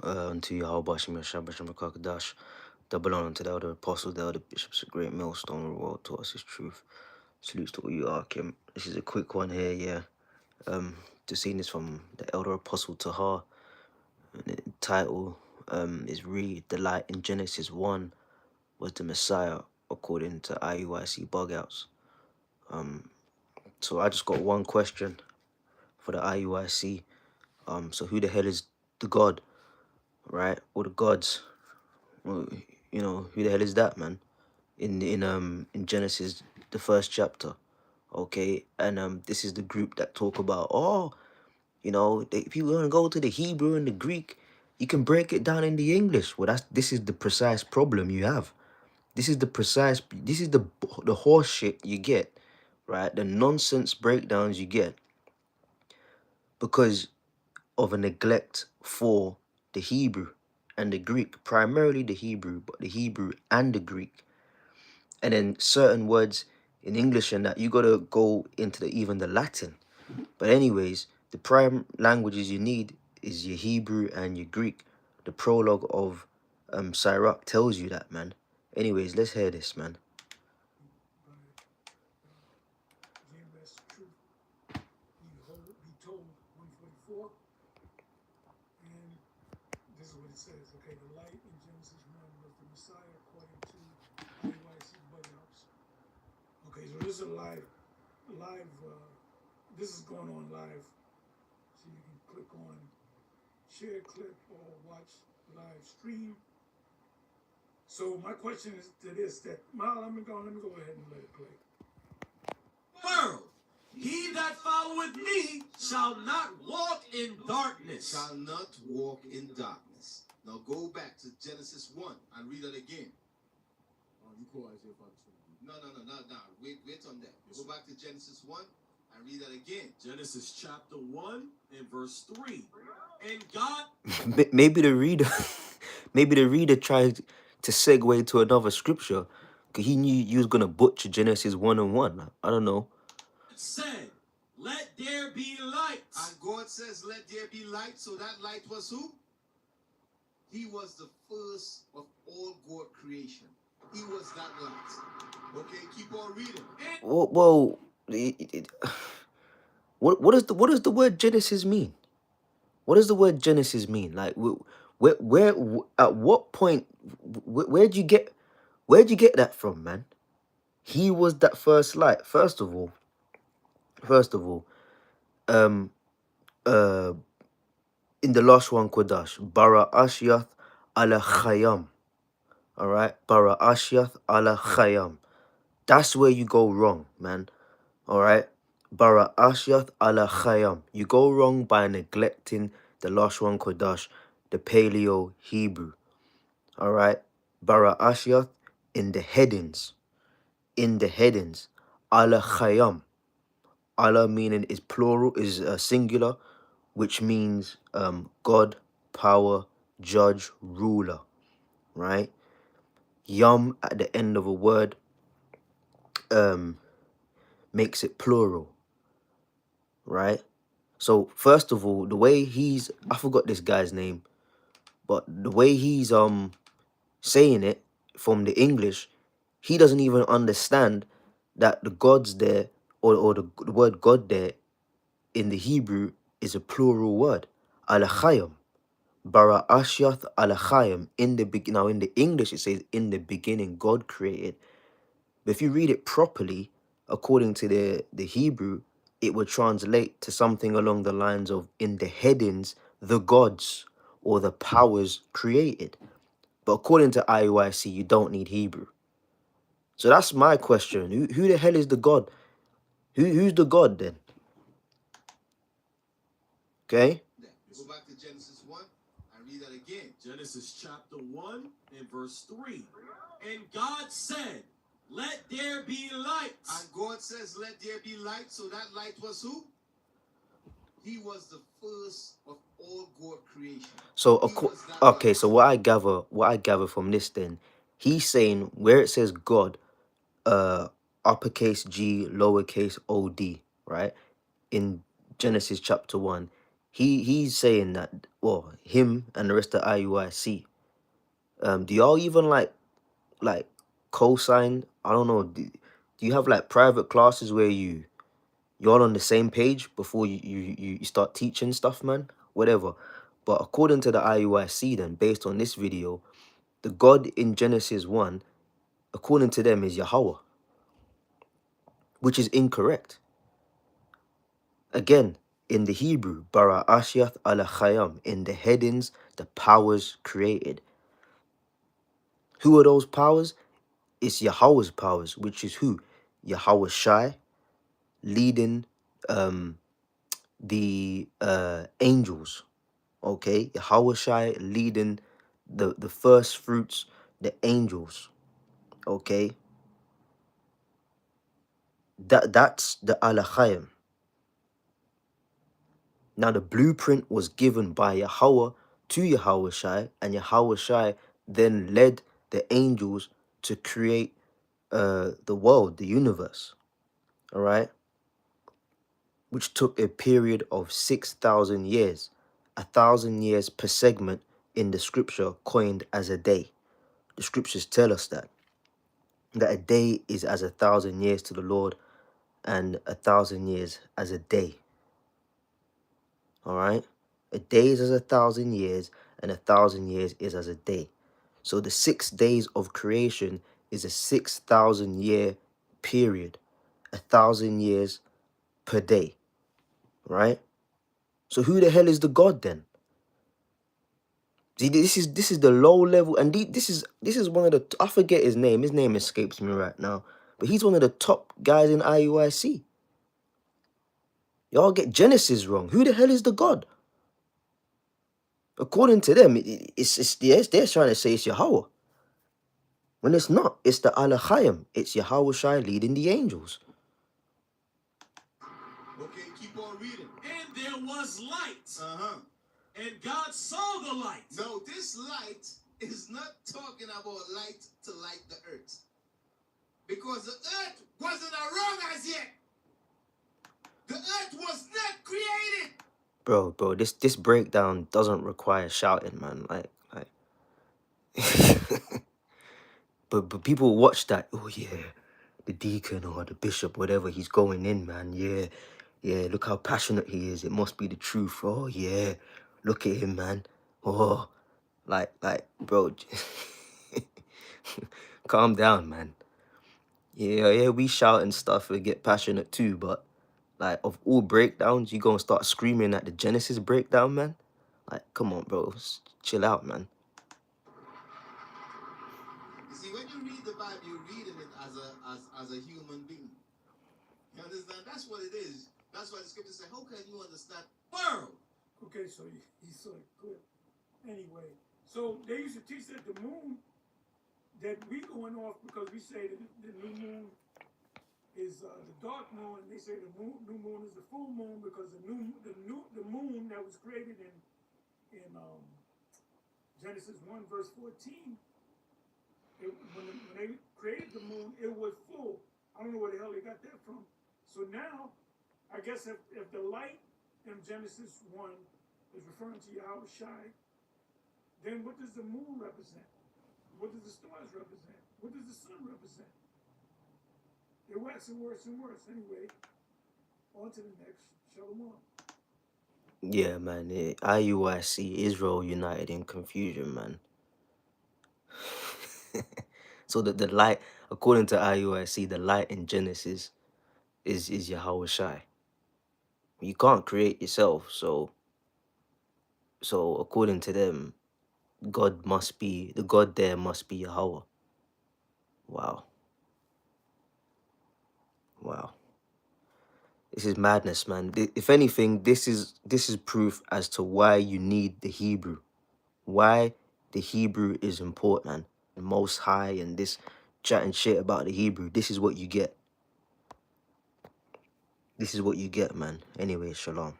unto Yahweh Bashim Shabashim Kakadash, double honor to the elder apostles, the elder bishops, a great millstone reward to us is truth. Salutes to all you Arkim. This is a quick one here, yeah. Just seeing this from the elder apostle Tahar. And the title is Read the Light in Genesis 1 was the Messiah according to IUIC bugouts. So I just got one question for the IUIC. So who the hell is the God, right? Or the gods? Well, you know, who the hell is that, man? In Genesis, the first chapter, okay? And this is the group that talk about, oh, you know, if you want to go to the Hebrew and the Greek, you can break it down in the English. Well, this is the precise problem you have. This is the horse shit you get, right? The nonsense breakdowns you get because of a neglect for the Hebrew and the Greek, primarily the Hebrew, but the Hebrew and the Greek. And then certain words in English and that you gotta go into even the Latin. But anyways, the prime languages you need is your Hebrew and your Greek. The prologue of Sirach tells you that, man. Anyways, let's hear this, man. This is what it says. Okay, the light in Genesis 1 was the Messiah according to IUIC bugouts. Okay, so this is a live, this is going on live. So you can click on share clip or watch live stream. So my question is to this, that, Mal, let me go ahead and let it play. World, he that followeth me shall not walk in darkness. Shall not walk in darkness. Now go back to Genesis 1 and read it again. Oh, you call Isaiah 5:2. No. Wait on that. Go back to Genesis 1 and read that again. Genesis chapter 1 and verse 3. And God... maybe the reader tried to segue to another scripture because he knew you was going to butcher Genesis 1 and 1. I don't know. Said, let there be light. And God says, let there be light. So that light was who? He was the first of all God creation. He was that light. Okay, keep on reading. Well, what does the word Genesis mean? What does the word Genesis mean? Like, where at what point, where'd you get that from, man? He was that first light. First of all, in the last one, Kodash, Bara Ashiath ala Chayam. All right, Bara Ashiath ala Chayam. That's where you go wrong, man. All right, Bara Ashiath ala Chayam. You go wrong by neglecting the last one, Kodash, the Paleo Hebrew. All right, Bara Ashiath in the headings. Ala Chayam. Allah meaning is plural, is singular, which means God, power, judge, ruler, right? Yam at the end of a word makes it plural, right? So first of all, the way I forgot this guy's name, but the way he's saying it from the English, he doesn't even understand that the gods there, or the word God there in the Hebrew is a plural word. Al-Chayam. Bara Ashiath Al-Chayam. Now in the English it says in the beginning God created. But if you read it properly, according to the Hebrew, it would translate to something along the lines of in the headings, the gods or the powers created. But according to IUIC, you don't need Hebrew. So that's my question. Who the hell is the God? Who's the God then? Okay? Go back to Genesis 1 and read that again. Genesis chapter 1 and verse 3. And God said, let there be light. And God says, let there be light. So that light was who? He was the first of all God creation. So okay, so what I gather from this then, he's saying where it says God, uppercase G, lowercase OD, right? In Genesis chapter 1, he's saying that, well, him and the rest of IUIC, do y'all even like co-sign? I don't know. Do you have like private classes where you're all on the same page before you start teaching stuff, man? Whatever. But according to the IUIC, then based on this video, the God in Genesis 1, according to them, is Yahweh, which is incorrect. Again, in the Hebrew, bara ashiath ala chayam, in the headings, the powers created. Who are those powers? It's Yahweh's powers, which is who? Yahweh Shai, leading the angels. Okay, Yahweh Shai leading the first fruits, the angels. Okay, that's the Alachayim. Now the blueprint was given by Yahweh to Yahweh Shai, and Yahweh Shai then led the angels to create the world, the universe. All right, which took a period of 6,000 years, 1,000 years per segment in the scripture coined as a day. The scriptures tell us that a day is as 1,000 years to the Lord, and 1,000 years as a day. All right, a day is as 1,000 years, and 1,000 years is as a day. So the 6 days of creation is a 6,000 year period, 1,000 years per day. Right. So who the hell is the God then? See, this is the low level, and this is one of the, I forget his name. His name escapes me right now, but he's one of the top guys in IUIC. Y'all get Genesis wrong. Who the hell is the God? According to them, they're trying to say it's Yahweh. When it's not, it's the Alachayim. It's Yahweh Shai leading the angels. Okay, keep on reading. And there was light. Uh-huh. And God saw the light. No, this light is not talking about light to light the earth. Because the earth wasn't around as yet. The earth was not created. Bro, this breakdown doesn't require shouting, man. Like but people watch that. Oh yeah, the deacon or the bishop, whatever, he's going in, man. Yeah, look how passionate he is. It must be the truth. Oh yeah, look at him, man. Oh, like, bro, calm down, man. Yeah, we shout and stuff and get passionate too, but like, of all breakdowns, you gonna start screaming at the Genesis breakdown, man? Like, come on, bro, chill out, man. You see, when you read the Bible, you're reading it as a human being. You understand? That's what it is. That's why the scripture says, how can you understand world? Okay, so he's sort of good. Anyway, so they used to teach that the moon, that we going off because we say that the new moon is the dark moon, and they say the new moon is the full moon because the moon that was created in Genesis 1 verse 14. When they created the moon, it was full. I don't know where the hell they got that from. So now, I guess if the light in Genesis 1 is referring to Yahweh Shai, then what does the moon represent? What does the stars represent? What does the sun represent? They're waxing worse and worse. Anyway, on to the next. Shalom. Yeah, man. IUIC, Israel United in Confusion, man. So the light, according to IUIC, the light in Genesis is Yahweh Shai. You can't create yourself, so according to them, the God there must be Yahweh. Wow. This is madness, man. If anything, this is proof as to why you need the Hebrew. Why the Hebrew is important, man. The Most High and this chatting shit about the Hebrew. This is what you get. This is what you get, man. Anyway, shalom.